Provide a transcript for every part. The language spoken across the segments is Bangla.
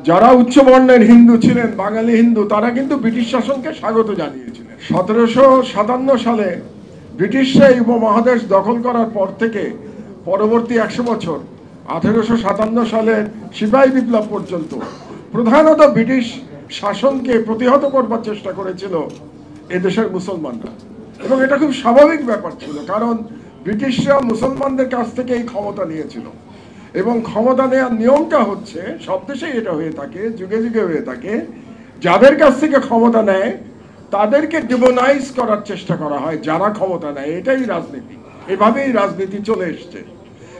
যারা উচ্চ বর্ণের হিন্দু ছিলেন, বাঙালি হিন্দু, তারা কিন্তু ব্রিটিশ শাসনকে স্বাগত জানিয়েছিলেন। 1757 সালে ব্রিটিশরা এই উপমহাদেশ দখল করার পর থেকে পরবর্তী 100 বছর 1857 সালের সিপাহী বিপ্লব পর্যন্ত প্রধানত ব্রিটিশ শাসনকে প্রতিহত করবার চেষ্টা করেছিল এদেশের মুসলমানরা। এবং এটা খুব স্বাভাবিক ব্যাপার ছিল, কারণ ব্রিটিশরা মুসলমানদের কাছ থেকে এই ক্ষমতা নিয়েছিল। এবং ক্ষমতা নেওয়ার নিয়মটা হচ্ছে, সব দেশেই এটা হয়ে থাকে, যুগে যুগে হয়ে থাকে, যাদের কাছ থেকে ক্ষমতা নেয় তাদেরকে ডিমোনাইজ করার চেষ্টা করা হয় যারা ক্ষমতা নেয়। এটাই রাজনীতি, এভাবেই রাজনীতি চলে এসছে।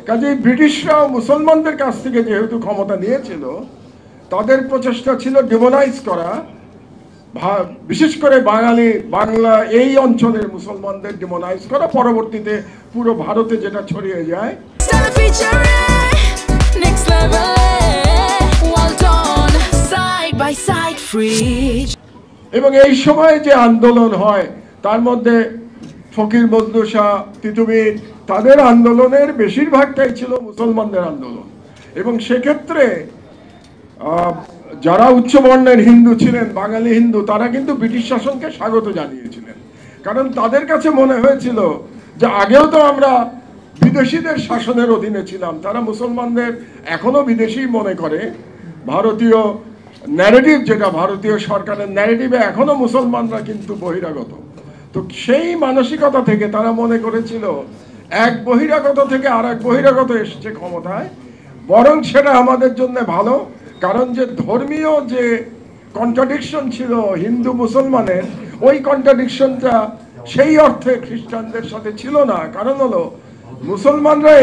কাজেই ব্রিটিশরা মুসলমানদের কাছ থেকে যেহেতু ক্ষমতা নিয়েছিল, তাদের প্রচেষ্টা ছিল ডিমোনাইজ করা, বিশেষ করে বাংলা এই অঞ্চলের মুসলমানদের ডিমোনাইজ করা। পরবর্তীতে পুরো ভারতে যেটা ছড়িয়ে যায়। এবং এই সময় যে আন্দোলন হয় তার মধ্যে ফকির বজলু শাহ, তিতুমির, তাদের আন্দোলনের বেশিরভাগটাই ছিল মুসলমানদের আন্দোলন। এবং সেক্ষেত্রে যারা উচ্চ বর্ণের হিন্দু ছিলেন, বাঙালি হিন্দু, তারা কিন্তু ব্রিটিশ শাসনকে স্বাগত জানিয়েছিলেন। কারণ তাদের কাছে মনে হয়েছিল যে আগেও তো আমরা বিদেশিদের শাসনের অধীনে ছিলাম, তারা মুসলমানদের এখনো বিদেশি মনে করে। ভারতীয় ন্যারেটিভ, যেটা ভারতীয় সরকারের ন্যারেটিভে, এখনো মুসলমানরা কিন্তু বহিরাগত। তো সেই মানসিকতা থেকে তারা মনে করেছিল এক বহিরাগত থেকে আর এক বহিরাগত এসছে ক্ষমতায়, বরং সেটা আমাদের জন্য ভালো। কারণ যে ধর্মীয় যে কন্ট্রাডিকশন ছিল হিন্দু মুসলমানের, ওই কন্ট্রাডিকশনটা সেই অর্থে খ্রিস্টানদের সাথে ছিল না। কারণ হলো মুসলমানরা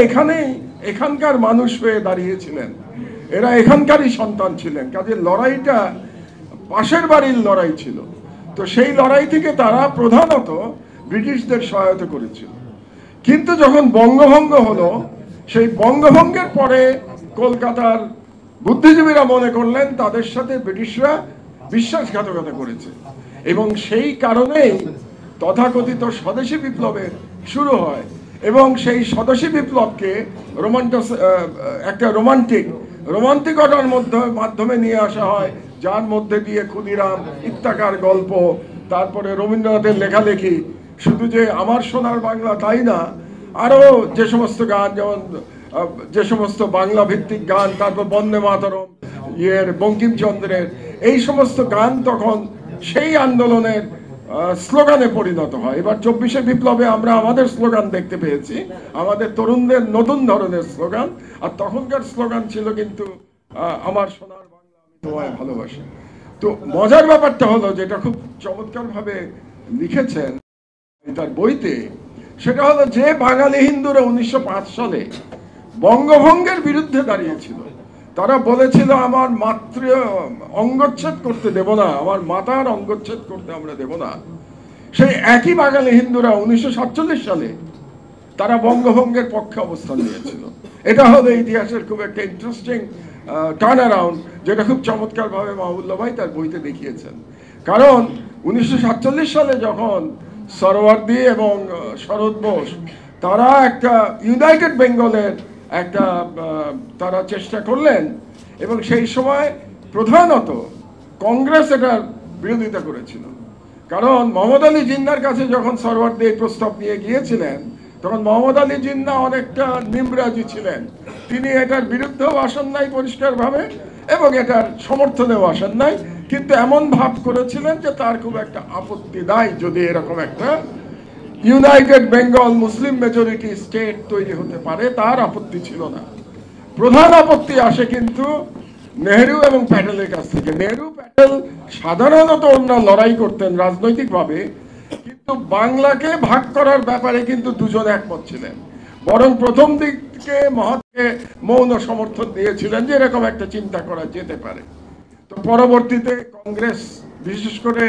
এখানকার মানুষ হয়ে দাঁড়িয়েছিলেন, এরা এখানকারই সন্তান ছিলেন। কাজে লড়াইটা পাশের বাড়ির লড়াই ছিল। তো সেই লড়াই থেকে তারা প্রধানত ব্রিটিশদের সহায়তা করেছিল। কিন্তু যখন বঙ্গভঙ্গ হলো, সেই বঙ্গভঙ্গের পরে কলকাতার বুদ্ধিজীবীরা মনে করলেন তাদের সাথে ব্রিটিশরা বিশ্বাসঘাতকতা করেছে। এবং সেই কারণেই তথাকথিত স্বদেশী বিপ্লবের শুরু হয়। এবং সেই স্বদেশী বিপ্লবকে একটা রোমান্টিকতার মাধ্যমে নিয়ে আসা হয়, যার মধ্যে দিয়ে ক্ষুদিরাম ইত্যাকার গল্প, তারপরে রবীন্দ্রনাথের লেখালেখি, শুধু যে আমার সোনার বাংলা তাই না, আরও যে সমস্ত গান, যেমন যে সমস্ত বাংলা ভিত্তিক গান, তারপর বন্দে মাতরম, বঙ্কিমচন্দ্রের, এই সমস্ত গান তখন সেই আন্দোলনের স্লোগানে পরিণত হয়। এবার 24শে বিপ্লবে আমরা আমাদের স্লোগান দেখতে পেয়েছি, আমাদের তরুণদের নতুন ধরনের স্লোগান। আর তখনকার স্লোগান ছিল কিন্তু আমার সোনার বাংলা, আমি তোমায় ভালোবাসি। তো মজার ব্যাপারটা হলো, যেটা খুব চমৎকারভাবে লিখেছেন তার বইতে, সেটা হলো যে বাঙালি হিন্দুরা 1905 সালে বঙ্গভঙ্গের বিরুদ্ধে দাঁড়িয়েছিল, তারা বলেছিল আমার মাতৃ অঙ্গচ্ছেদ করতে দেব না, আমার মাতার অঙ্গচ্ছেদ করতে আমরা দেব না। সেই একই বাঙালি হিন্দুরা 1947 সালে তারা বঙ্গভঙ্গের পক্ষে অবস্থান নিয়েছিল। এটা হলো ইতিহাসের খুব একটা ইন্টারেস্টিং টার্ন অ্যারাউন্ড, যেটা খুব চমৎকারভাবে মাহবুবুল্লাহ ভাই তার বইতে দেখিয়েছেন। কারণ 1947 সালে যখন সরওয়ার্দী এবং শরৎ বোস তারা একটা ইউনাইটেড বেঙ্গলের একটা তারা চেষ্টা করলেন, এবং সেই সময় প্রধানত কংগ্রেস এটার বিরোধিতা করেছিল। কারণ মোহাম্মদ আলী জিন্নার কাছে যখন সরওয়ার্দী এই প্রস্তাব নিয়ে গিয়েছিলেন, তখন মোহাম্মদ আলী জিন্না অনেকটা নিমরাজি ছিলেন। তিনি এটার বিরুদ্ধেও আসেন নাই পরিষ্কারভাবে, এবং এটার সমর্থনেও আসেন নাই, কিন্তু এমন ভাব করেছিলেন যে তার খুব একটা আপত্তি নাই যদি এরকম একটা ইউনাইটেড বেঙ্গল মুসলিম মেজরিটি স্টেট তৈরি হতে পারে, তার আপত্তি ছিল না। প্রধান আপত্তি আসে কিন্তু নেহেরু এবং প্যাটেলের কাছ থেকে। নেহেরু প্যাটেল সাধারণত ওনারা লড়াই করতেন রাজনৈতিকভাবে, কিন্তু বাংলাকে ভাগ করার ব্যাপারে কিন্তু দুজন একমত ছিলেন। বরং প্রথম দিকে মহাত্মাকে মৌন সমর্থন দিয়েছিলেন যে এরকম একটা চিন্তা করা যেতে পারে। তো পরবর্তীতে কংগ্রেস, বিশেষ করে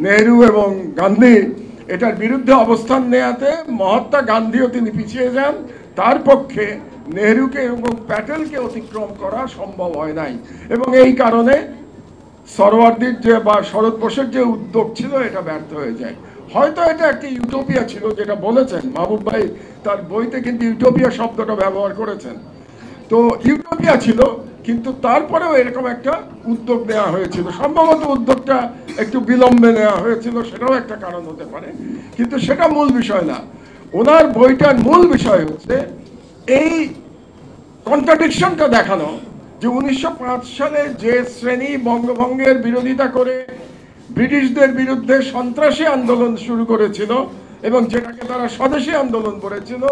নেহেরু এবং গান্ধী, এটার বিরুদ্ধে অবস্থান নেয়াতে মহাত্মা গান্ধীও তিনি পিছিয়ে যান। তার পক্ষে নেহেরুকে এবং প্যাটেলকে অতিক্রম করা সম্ভব হয় নাই, এবং এই কারণে সরওয়ার্দীর যে বা শরৎ বোসের যে উদ্যোগ ছিল এটা ব্যর্থ হয়ে যায়। হয়তো এটা একটা ইউটোপিয়া ছিল, যেটা বলেছেন মাহবুব ভাই তার বইতে, কিন্তু ইউটোপিয়া শব্দটা ব্যবহার করেছেন। তো ইউটোপিয়া ছিল, কিন্তু তারপরেও এরকম একটা উদ্যোগ নেওয়া হয়েছিল। সম্ভবত উদ্যোগটা একটু বিলম্বে নেওয়া হয়েছিল, সেটাও একটা কারণ হতে পারে, কিন্তু সেটা মূল বিষয় না। ওনার বইটার মূল বিষয় হচ্ছে এই কন্ট্রাডিকশনটা দেখানো যে 1905 সালে যে শ্রেণী বঙ্গভঙ্গের বিরোধিতা করে ব্রিটিশদের বিরুদ্ধে সন্ত্রাসী আন্দোলন শুরু করেছিল এবং যেটাকে তারা স্বদেশী আন্দোলন করেছিল,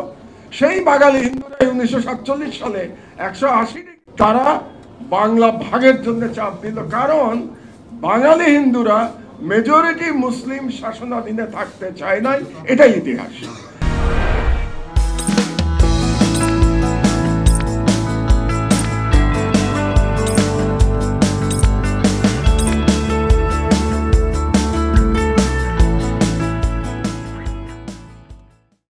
সেই বাঙালি হিন্দুরা 1947 সালে 180 তারা বাংলা ভাগের জন্য চাপ দিল, কারণ বাঙালি হিন্দুরা মেজরিটি মুসলিম শাসনাধীনে থাকতে চায় নাই, এটাই ইতিহাস।